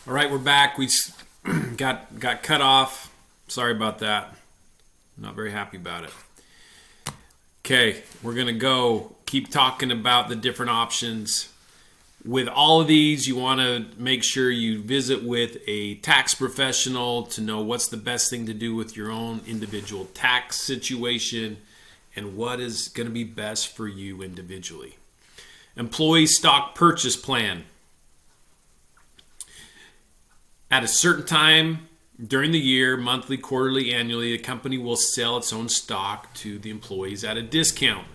All right, we're back. We got cut off. Sorry about that. Not very happy about it. Okay, we're going to keep talking about the different options. With all of these, you want to make sure you visit with a tax professional to know what's the best thing to do with your own individual tax situation and what is going to be best for you individually. Employee stock purchase plan. At a certain time during the year, monthly, quarterly, annually, the company will sell its own stock to the employees at a discount,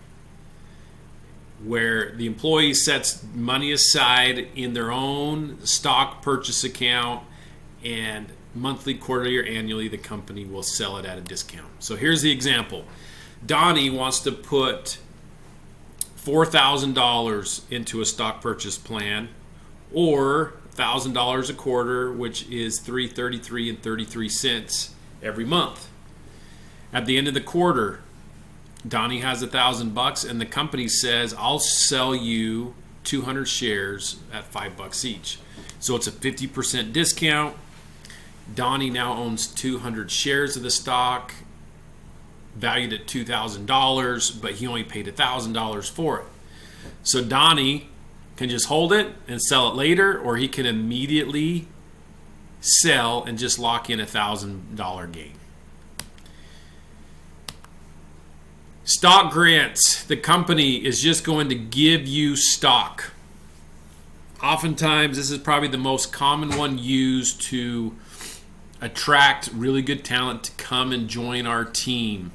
where the employee sets money aside in their own stock purchase account, and monthly, quarterly, or annually, the company will sell it at a discount. So here's the example. Donnie wants to put $4,000 into a stock purchase plan, or $1,000 a quarter, which is $3.33 every month. At the end of the quarter, Donnie has $1,000, and the company says, "I'll sell you 200 shares at $5 each." So it's a 50% discount. Donnie now owns 200 shares of the stock, valued at $2,000, but he only paid $1,000 for it. So Donnie can just hold it and sell it later, or he can immediately sell and just lock in $1,000 gain. Stock grants. The company is just going to give you stock. Oftentimes, this is probably the most common one used to attract really good talent to come and join our team.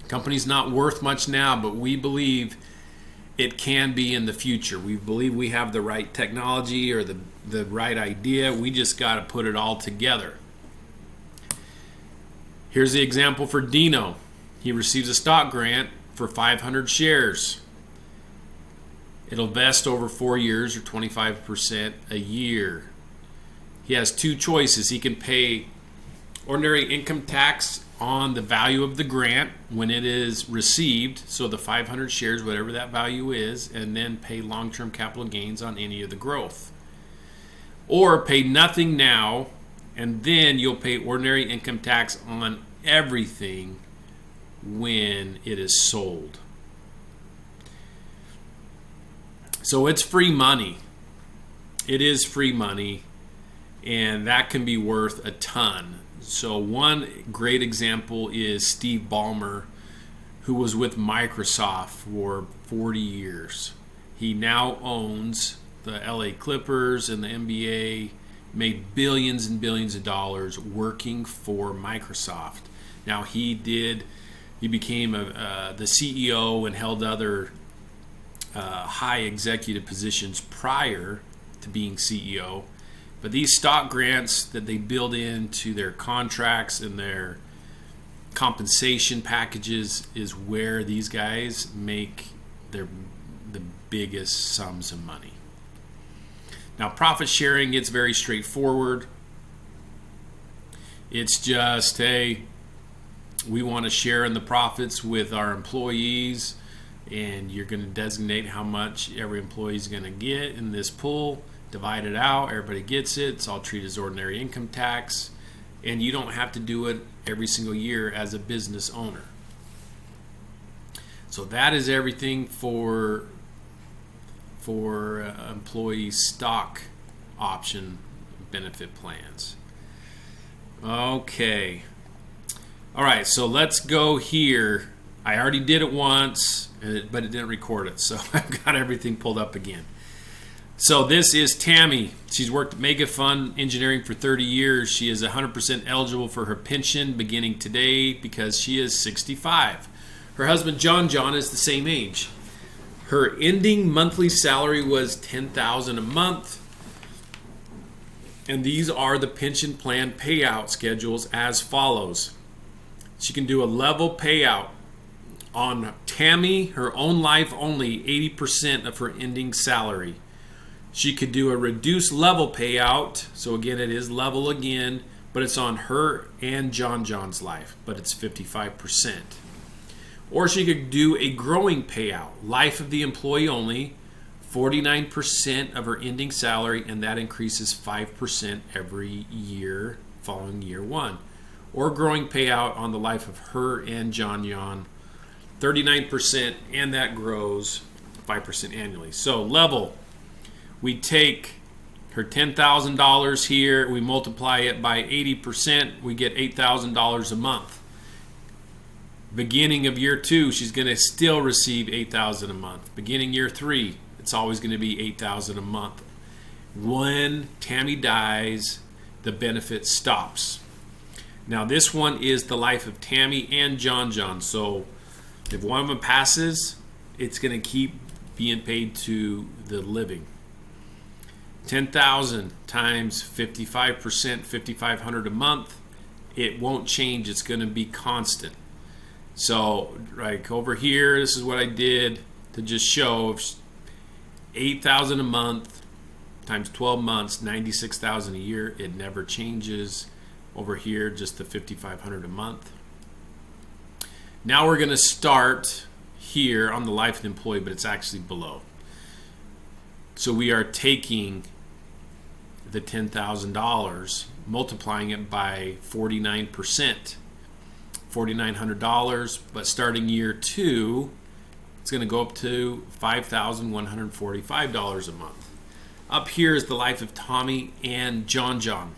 The company's not worth much now, but we believe it can be in the future. We believe we have the right technology or the right idea. We just got to put it all together. Here's the example for Dino. He receives a stock grant for 500 shares. It'll vest over 4 years, or 25% a year. He has two choices. He can pay ordinary income tax on the value of the grant when it is received, so the 500 shares, whatever that value is, and then pay long-term capital gains on any of the growth. Or pay nothing now, and then you'll pay ordinary income tax on everything when it is sold. So it's free money. It is free money, and that can be worth a ton. So one great example is Steve Ballmer, who was with Microsoft for 40 years. He now owns the LA Clippers and the NBA, made billions and billions of dollars working for Microsoft. Now he became the CEO and held other high executive positions prior to being CEO. But these stock grants that they build into their contracts and their compensation packages is where these guys make the biggest sums of money. Now, profit sharing, it's very straightforward. It's just, hey, we want to share in the profits with our employees, and you're going to designate how much every employee is going to get in this pool. Divide it out, everybody gets it. It's all treated as ordinary income tax, and you don't have to do it every single year as a business owner. So that is everything for employee stock option benefit plans. Okay. All right, so let's go here. I already did it once, but it didn't record it, so I've got everything pulled up again. So this is Tammy. She's worked at Mega Fund Engineering for 30 years. She is 100% eligible for her pension beginning today because she is 65. Her husband, John, is the same age. Her ending monthly salary was $10,000 a month. And these are the pension plan payout schedules as follows. She can do a level payout on Tammy, her own life only, 80% of her ending salary. She could do a reduced level payout. So again, it is level again, but it's on her and John's life, but it's 55%. Or she could do a growing payout, life of the employee only, 49% of her ending salary, and that increases 5% every year following year one. Or growing payout on the life of her and John John, 39%, and that grows 5% annually. So level, we take her $10,000 here, we multiply it by 80%, we get $8,000 a month. Beginning of year two, she's going to still receive $8,000 a month. Beginning year three, it's always going to be $8,000 a month. When Tammy dies, the benefit stops. Now this one is the life of Tammy and John John. So if one of them passes, it's going to keep being paid to the living. 10,000 times 55%, $5,500 a month. It won't change. It's going to be constant. So, like over here, this is what I did to just show $8,000 a month times 12 months, $96,000 a year. It never changes. Over here, just the $5,500 a month. Now we're going to start here on the life of the employee, but it's actually below. So we are taking the $10,000, multiplying it by 49%. $4,900, but starting year two, it's going to go up to $5,145 a month. Up here is the life of Tommy and John John.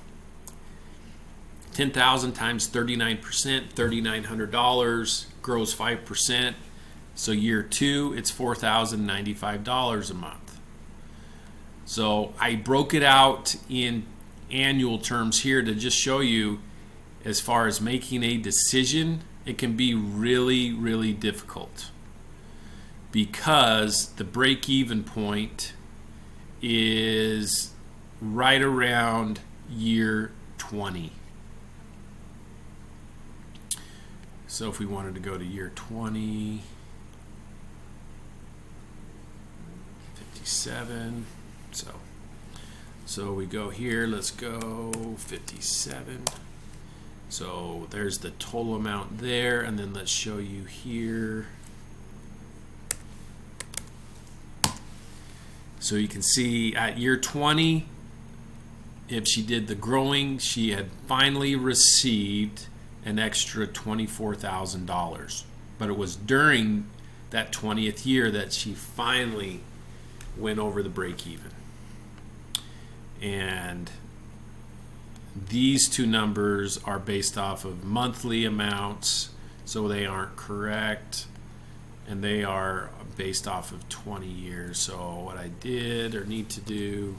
10,000 times 39%, $3,900, grows 5%. So year two, it's $4,095 a month. So I broke it out in annual terms here to just show you, as far as making a decision, it can be really, really difficult because the break-even point is right around year 20. So if we wanted to go to year 20, 57, so we go here, let's go 57. So there's the total amount there, and then let's show you here. So you can see at year 20, if she did the growing, she had finally received an extra $24,000. But it was during that 20th year that she finally went over the break even. And these two numbers are based off of monthly amounts, so they aren't correct, and they are based off of 20 years. So what I did or need to do,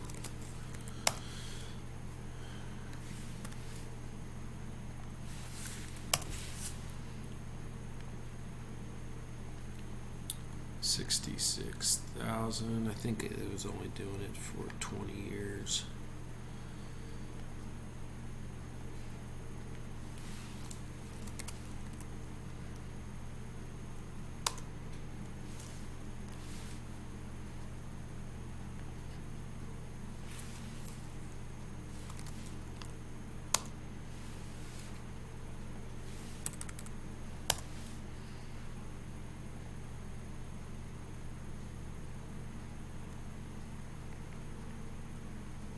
$66,000. I think it was only doing it for 20 years.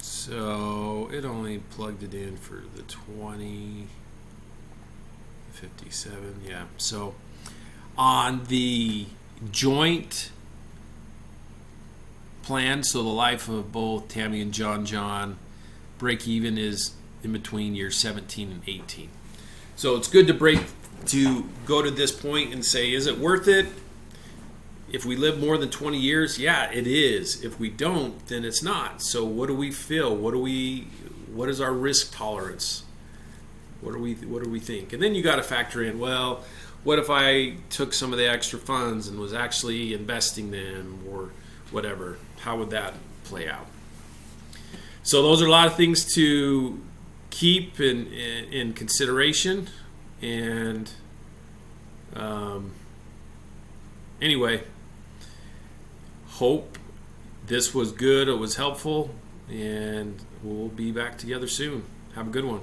So it only plugged it in for the 20, 57, yeah. So on the joint plan, so the life of both Tammy and John John, break even is in between years 17 and 18. So it's good to go to this point and say, is it worth it? If we live more than 20 years, yeah, it is. If we don't, then it's not. So what do we feel? What is our risk tolerance? What do we think? And then you got to factor in, well, what if I took some of the extra funds and was actually investing them or whatever? How would that play out? So those are a lot of things to keep in consideration. And anyway, hope this was good, it was helpful, and we'll be back together soon. Have a good one.